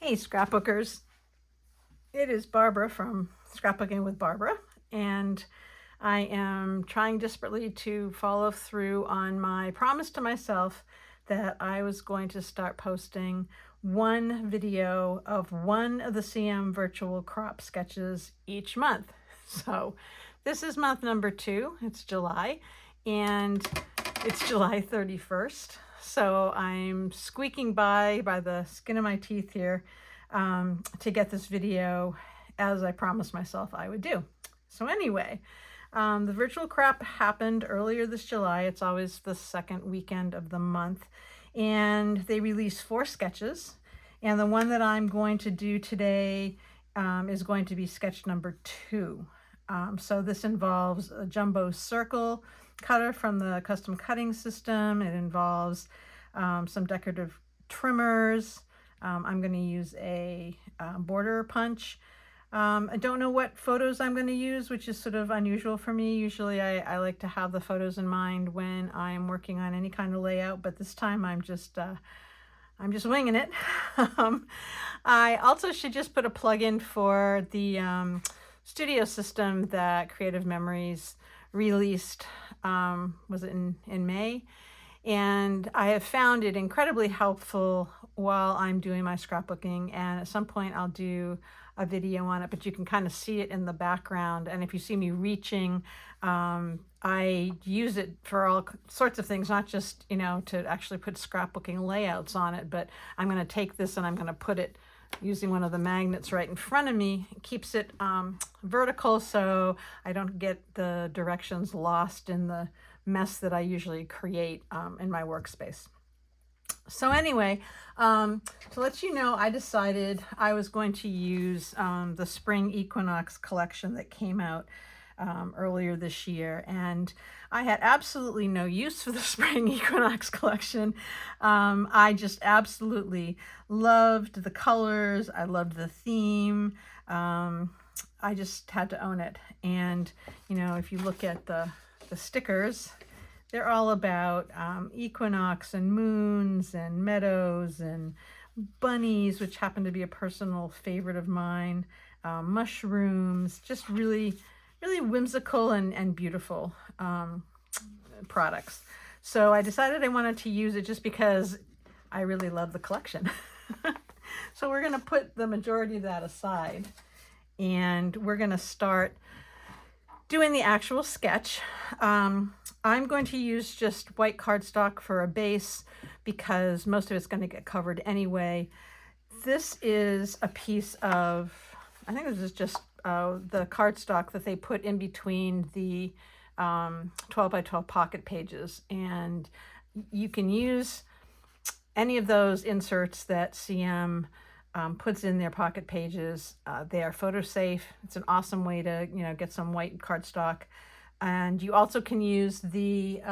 Hey scrapbookers, it is Barbara from Scrapbooking with Barbara, and I am trying desperately to follow through on my promise to myself that I was going to start posting one video of one of the CM virtual crop sketches each month. So this is month number 2, it's July, and it's July 31st. So I'm squeaking by the skin of my teeth here to get this video as I promised myself I would do. So anyway, the virtual crop happened earlier this July. It's always the second weekend of the month. And they released 4 sketches. And the one that I'm going to do today is going to be sketch number 2. So this involves a jumbo circle cutter from the custom cutting system. It involves some decorative trimmers. I'm going to use a border punch. I don't know what photos I'm going to use, which is sort of unusual for me. Usually I like to have the photos in mind when I'm working on any kind of layout, but this time I'm just winging it. I also should just put a plug in for the studio system that Creative Memories released, was it in May? And I have found it incredibly helpful while I'm doing my scrapbooking, and at some point I'll do a video on it, but you can kind of see it in the background. And if you see me reaching, I use it for all sorts of things, not just, to actually put scrapbooking layouts on it, but I'm going to take this and I'm going to put it using one of the magnets right in front of me. It keeps it vertical so I don't get the directions lost in the mess that I usually create in my workspace. So anyway, to let you know, I decided I was going to use the Spring Equinox collection that came out earlier this year, and I had absolutely no use for the Spring Equinox collection. I just absolutely loved the colors. I loved the theme. I just had to own it. And if you look at the stickers, they're all about equinox and moons and meadows and bunnies, which happen to be a personal favorite of mine, mushrooms, just really whimsical and beautiful products. So I decided I wanted to use it just because I really love the collection. So we're going to put the majority of that aside, and we're going to start doing the actual sketch. I'm going to use just white cardstock for a base because most of it's going to get covered anyway. This is a piece of, I think this is just the cardstock that they put in between the 12 by 12 pocket pages, and you can use any of those inserts that CM puts in their pocket pages. They are photo safe. It's an awesome way to get some white cardstock. And you also can use the,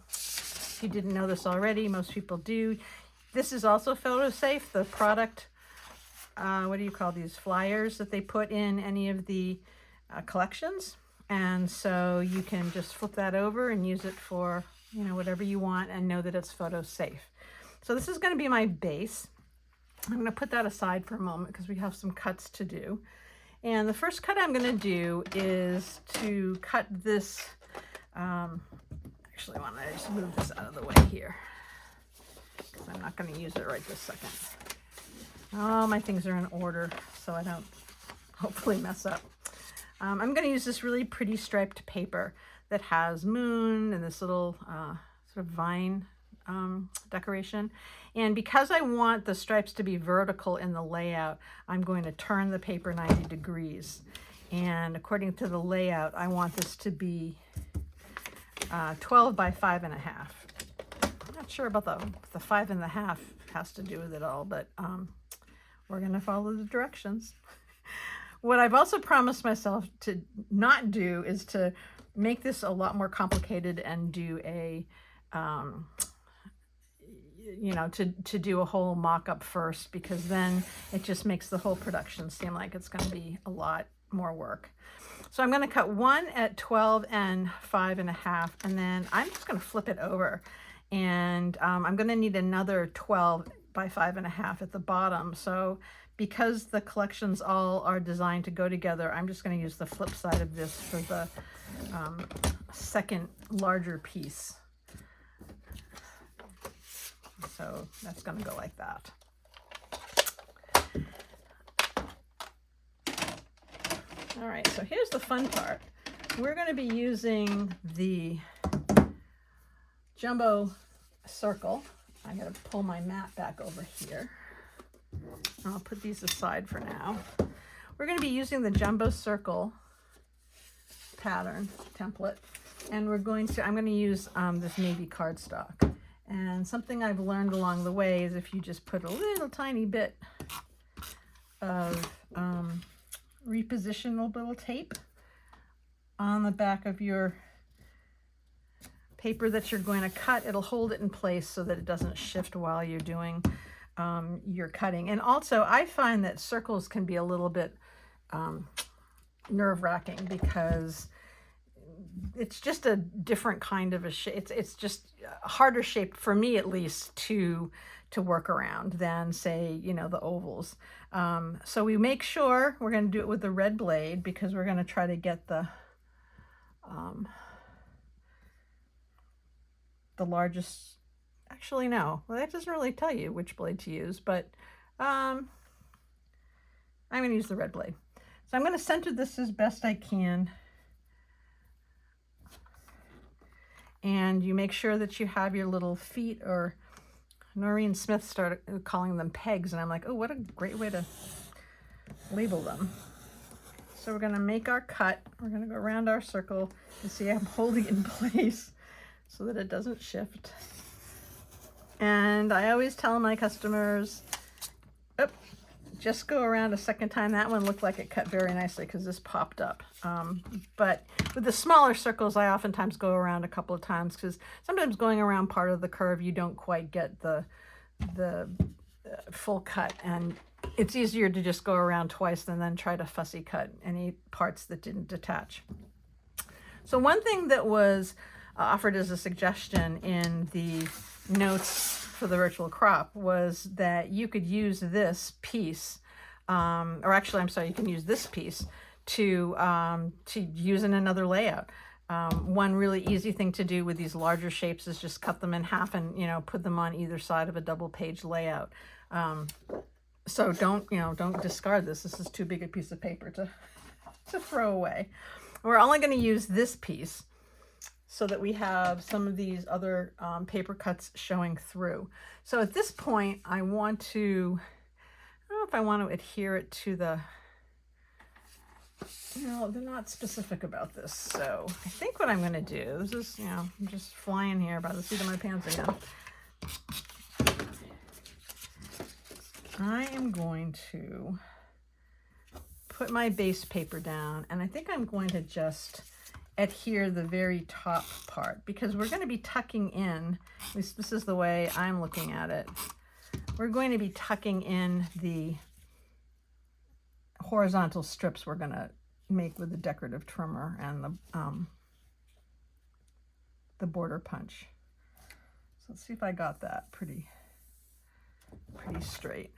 if you didn't know this already, most people do, this is also photo safe. The product, what do you call these, flyers that they put in any of the collections. And so you can just flip that over and use it for whatever you want and know that it's photo safe. So this is going to be my base. I'm going to put that aside for a moment because we have some cuts to do. And the first cut I'm going to do is to cut this, actually I want to just move this out of the way here because I'm not going to use it right this second. All my things are in order so I don't hopefully mess up. I'm going to use this really pretty striped paper that has moon and this little sort of vine decoration. And because I want the stripes to be vertical in the layout, I'm going to turn the paper 90 degrees. And according to the layout, I want this to be 12 by 5.5. I'm not sure about the 5.5 has to do with it all, but we're going to follow the directions. What I've also promised myself to not do is to make this a lot more complicated and do a to do a whole mock-up first, because then it just makes the whole production seem like it's going to be a lot more work. So I'm going to cut one at 12 and 5.5, and then I'm just going to flip it over, and I'm going to need another 12 by 5.5 at the bottom. So because the collections all are designed to go together, I'm just going to use the flip side of this for the second larger piece. So that's going to go like that. All right, so here's the fun part. We're going to be using the jumbo circle. I got to pull my mat back over here. I'll put these aside for now. We're going to be using the jumbo circle pattern template, and I'm going to use this navy cardstock. And something I've learned along the way is if you just put a little tiny bit of repositionable tape on the back of your paper that you're going to cut, it'll hold it in place so that it doesn't shift while you're doing your cutting. And also I find that circles can be a little bit nerve-wracking because it's just a different kind of a shape. It's just a harder shape for me, at least, to work around than, say, you know, the ovals. So we make sure we're going to do it with the red blade because we're going to try to get the largest. Actually, no, well, that doesn't really tell you which blade to use, but I'm going to use the red blade. So I'm going to center this as best I can. And you make sure that you have your little feet, or Noreen Smith started calling them pegs, and I'm like, oh, what a great way to label them. So we're going to make our cut. We're going to go around our circle. You see I'm holding it in place so that it doesn't shift. And I always tell my customers, oh, just go around a second time. That one looked like it cut very nicely because this popped up. But with the smaller circles, I oftentimes go around a couple of times because sometimes going around part of the curve, you don't quite get the full cut. And it's easier to just go around twice than then try to fussy cut any parts that didn't detach. So one thing that was offered as a suggestion in the notes for the virtual crop was that you could use this piece, or actually, I'm sorry, you can use this piece to use in another layout. One really easy thing to do with these larger shapes is just cut them in half and, you know, put them on either side of a double page layout. So don't discard this. This is too big a piece of paper to throw away. We're only going to use this piece so that we have some of these other paper cuts showing through. So at this point, I don't know if I want to adhere it to the, they're not specific about this. So I think what I'm going to do is, I'm just flying here by the seat of my pants again. I am going to put my base paper down, and I think I'm going to just adhere the very top part because we're going to be tucking in, at least this is the way I'm looking at it, we're going to be tucking in the horizontal strips we're going to make with the decorative trimmer and the border punch. So let's see if I got that pretty straight.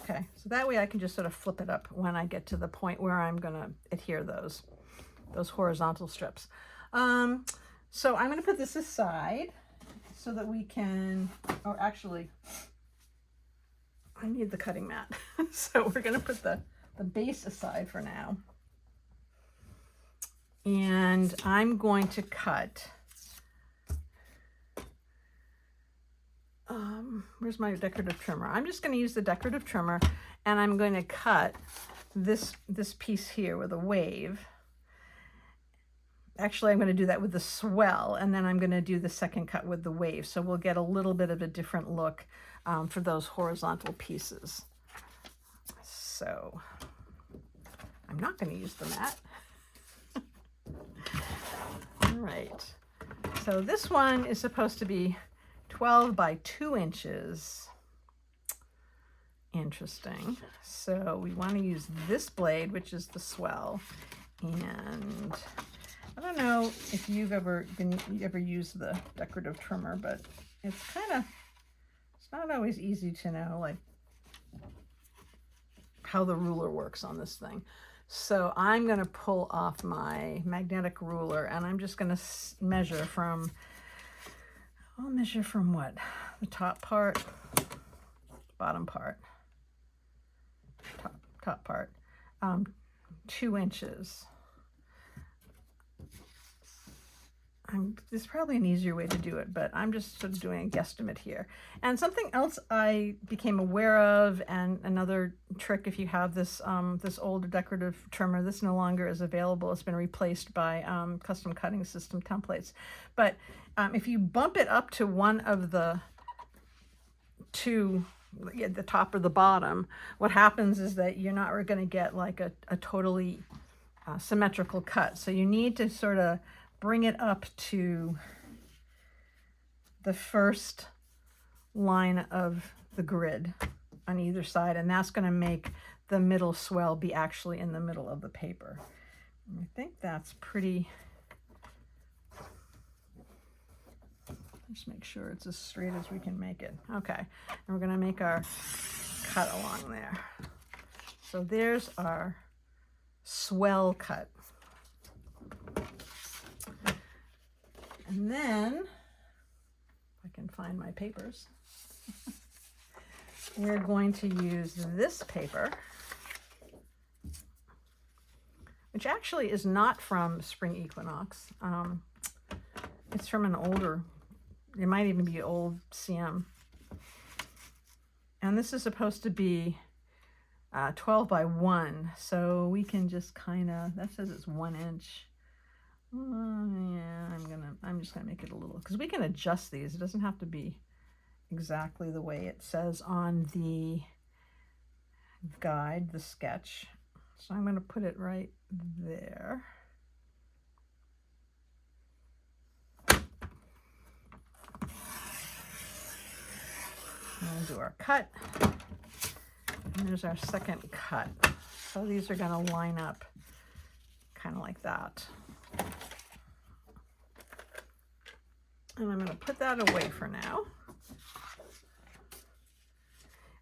Okay, so that way I can just sort of flip it up when I get to the point where I'm going to adhere those horizontal strips. So I'm going to put this aside so that we can, or actually, I need the cutting mat. So we're going to put the base aside for now. And I'm going to cut, where's my decorative trimmer? I'm just going to use the decorative trimmer, and I'm going to cut this piece here with a wave. Actually, I'm going to do that with the swell, and then I'm going to do the second cut with the wave. So we'll get a little bit of a different look for those horizontal pieces. So I'm not going to use the mat. All right. So this one is supposed to be 12 by 2 inches. interesting. So we want to use this blade, which is the swell. And I don't know if you've ever used the decorative trimmer, but it's not always easy to know like how the ruler works on this thing. So I'm going to pull off my magnetic ruler, and I'm just going to measure from, I'll measure from what? The top part, bottom part, top part, 2 inches. There's probably an easier way to do it, but I'm just sort of doing a guesstimate here. And something else I became aware of, and another trick if you have this this older decorative trimmer, this no longer is available. It's been replaced by custom cutting system templates. But if you bump it up to one of the two, the top or the bottom, what happens is that you're not going to get like a totally symmetrical cut. So you need to sort of bring it up to the first line of the grid on either side, and that's going to make the middle swell be actually in the middle of the paper. And I think that's pretty, just make sure it's as straight as we can make it. Okay, and we're going to make our cut along there. So there's our swell cut. And then, if I can find my papers, we're going to use this paper, which actually is not from Spring Equinox. It's from an older, it might even be old CM. And this is supposed to be 12 by 1, so we can just kind of, that says it's 1 inch. Yeah, I'm just gonna make it a little, because we can adjust these. It doesn't have to be exactly the way it says on the guide, the sketch. So I'm gonna put it right there. And we'll do our cut. And there's our second cut. So these are gonna line up kind of like that. And I'm going to put that away for now.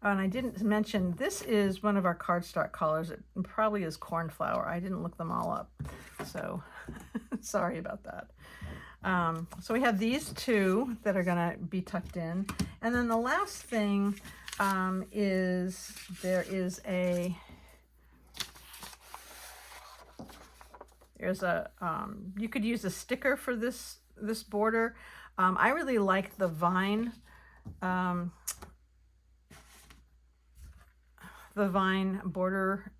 Oh, and I didn't mention, this is one of our cardstock colors. It probably is cornflower. I didn't look them all up, so sorry about that. So we have these 2 that are going to be tucked in. And then the last thing is there's a you could use a sticker for this border. I really like the vine border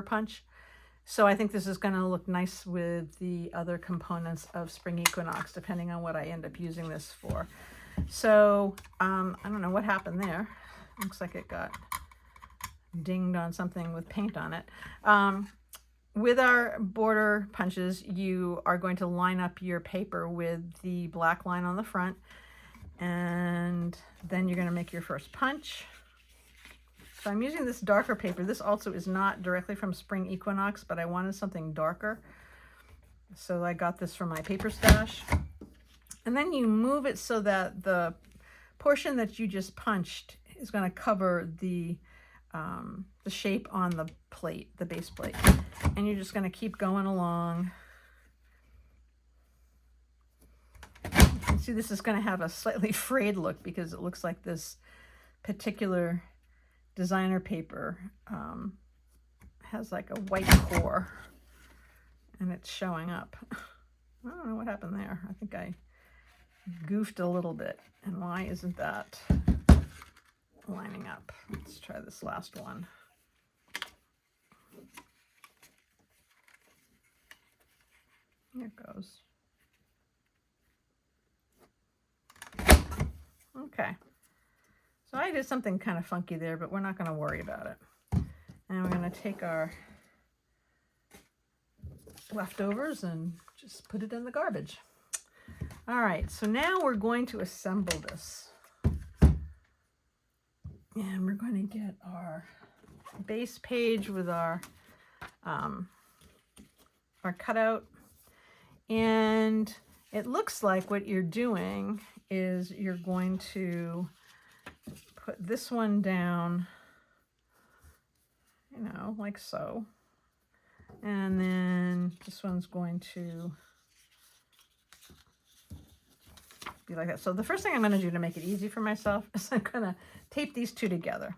punch. So I think this is going to look nice with the other components of Spring Equinox, depending on what I end up using this for. So I don't know what happened there. Looks like it got dinged on something with paint on it. With our border punches, you are going to line up your paper with the black line on the front, and then you're going to make your first punch. So I'm using this darker paper. This also is not directly from Spring Equinox, but I wanted something darker. So I got this from my paper stash. And then you move it so that the portion that you just punched is going to cover the shape on the plate, the base plate. And you're just going to keep going along. You can see this is going to have a slightly frayed look because it looks like this particular designer paper has like a white core and it's showing up. I don't know what happened there. I think I goofed a little bit. And why isn't that lining up? Let's try this last one. Here it goes. Okay. So I did something kind of funky there, but we're not going to worry about it. And we're going to take our leftovers and just put it in the garbage. All right, so now we're going to assemble this. And we're going to get our base page with our cutout. And it looks like what you're doing is you're going to put this one down, you know, like so. And then this one's going to be like that. So the first thing I'm going to do to make it easy for myself is I'm going to tape these two together.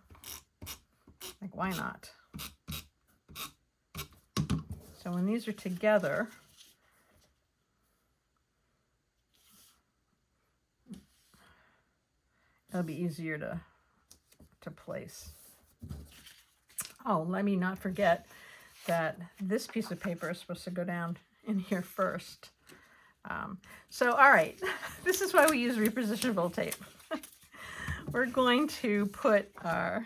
Like, why not? So when these are together, it'll be easier to place. Oh, let me not forget that this piece of paper is supposed to go down in here first. So, all right, this is why we use repositionable tape. We're going to put our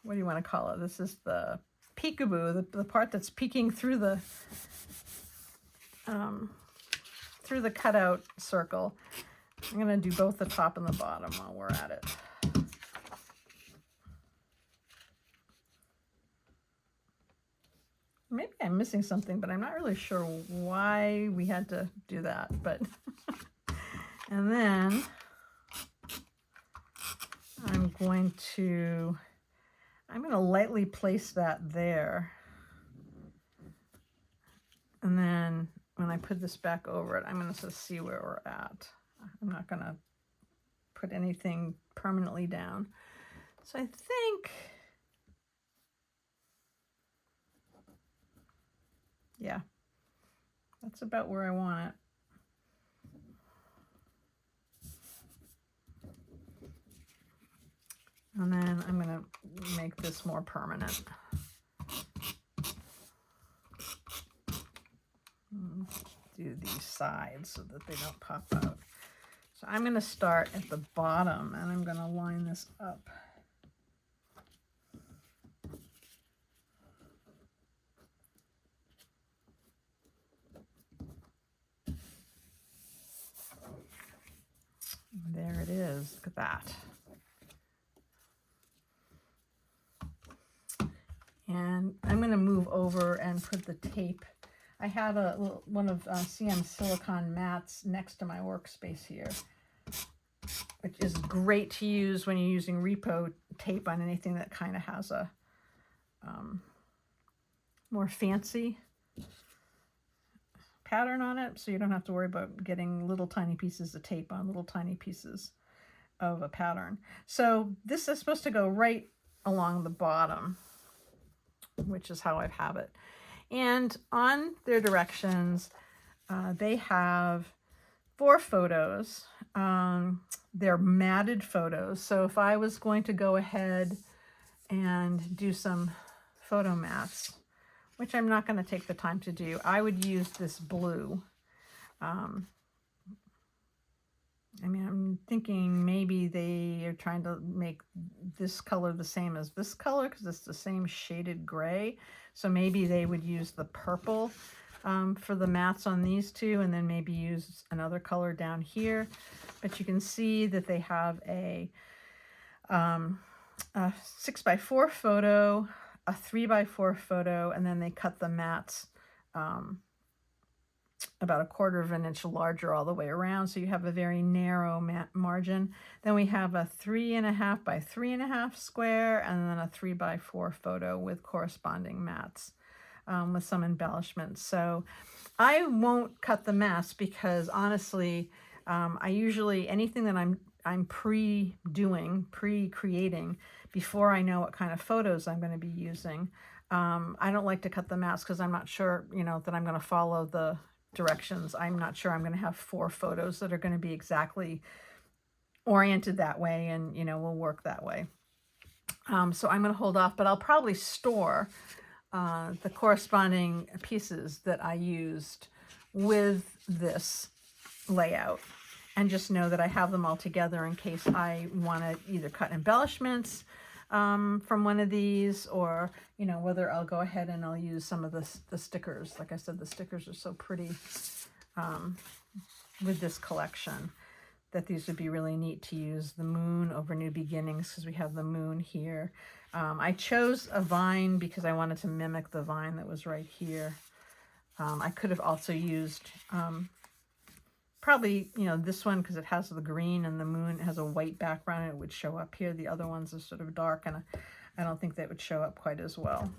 what do you want to call it? This is the peekaboo, the part that's peeking through the cutout circle. I'm going to do both the top and the bottom while we're at it. Maybe I'm missing something, but I'm not really sure why we had to do that. But and then I'm going to lightly place that there. And then when I put this back over it, I'm going to see where we're at. I'm not going to put anything permanently down. So I think, yeah, that's about where I want it. And then I'm going to make this more permanent. Do these sides so that they don't pop out. So I'm going to start at the bottom and I'm going to line this up. There it is. Look at that. And I'm going to move over and put the tape. I have one of CM silicone mats next to my workspace here, which is great to use when you're using repo tape on anything that kind of has a more fancy pattern on it, so you don't have to worry about getting little tiny pieces of tape on little tiny pieces of a pattern. So this is supposed to go right along the bottom, which is how I have it. And on their directions, they have 4 photos. They're matted photos. So if I was going to go ahead and do some photo mats, which I'm not going to take the time to do, I would use this blue. I mean, I'm thinking maybe they are trying to make this color the same as this color because it's the same shaded gray. So maybe they would use the purple for the mats on these two, and then maybe use another color down here. But you can see that they have a 6x4 photo, a 3x4 photo, and then they cut the mats about 1/4 of an inch larger all the way around, so you have a very narrow margin. Then we have a 3.5 by 3.5 square, and then a 3x4 photo with corresponding mats with some embellishments. So I won't cut the mats because honestly, I usually, anything that I'm pre-creating before I know what kind of photos I'm going to be using, I don't like to cut the mats because I'm not sure, that I'm going to follow the directions. I'm not sure I'm going to have 4 photos that are going to be exactly oriented that way and, will work that way. So I'm going to hold off, but I'll probably store the corresponding pieces that I used with this layout, and just know that I have them all together in case I want to either cut embellishments from one of these, or whether I'll go ahead and I'll use some of the stickers. Like I said, the stickers are so pretty with this collection, that these would be really neat to use the moon over New Beginnings, because we have the moon here. I chose a vine because I wanted to mimic the vine that was right here. I could have also used probably, you know, this one, because it has the green and the moon. It has a white background and it would show up here. The other ones are sort of dark, and I don't think they would show up quite as well.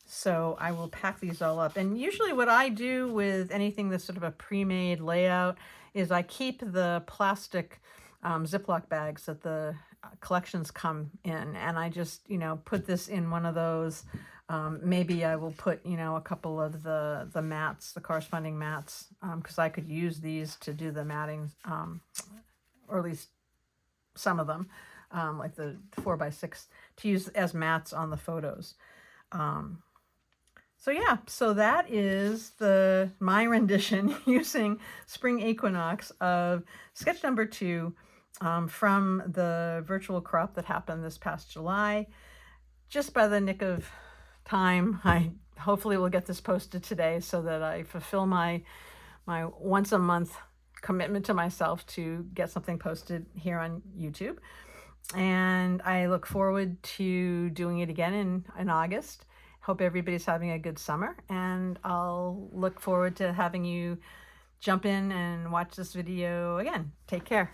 So I will pack these all up. And usually what I do with anything that's sort of a pre-made layout is I keep the plastic Ziploc bags that the collections come in, and I just, you know, put this in one of those. Maybe I will put, you know, a couple of the mats, the corresponding mats, because I could use these to do the matting, or at least some of them, like the 4x6, to use as mats on the photos. So yeah, so that is my rendition using Spring Equinox of sketch number 2 from the virtual crop that happened this past July. Just by the nick of time, I hopefully will get this posted today so that I fulfill my once a month commitment to myself to get something posted here on YouTube. And I look forward to doing it again in August. Hope everybody's having a good summer, and I'll look forward to having you jump in and watch this video again. Take care.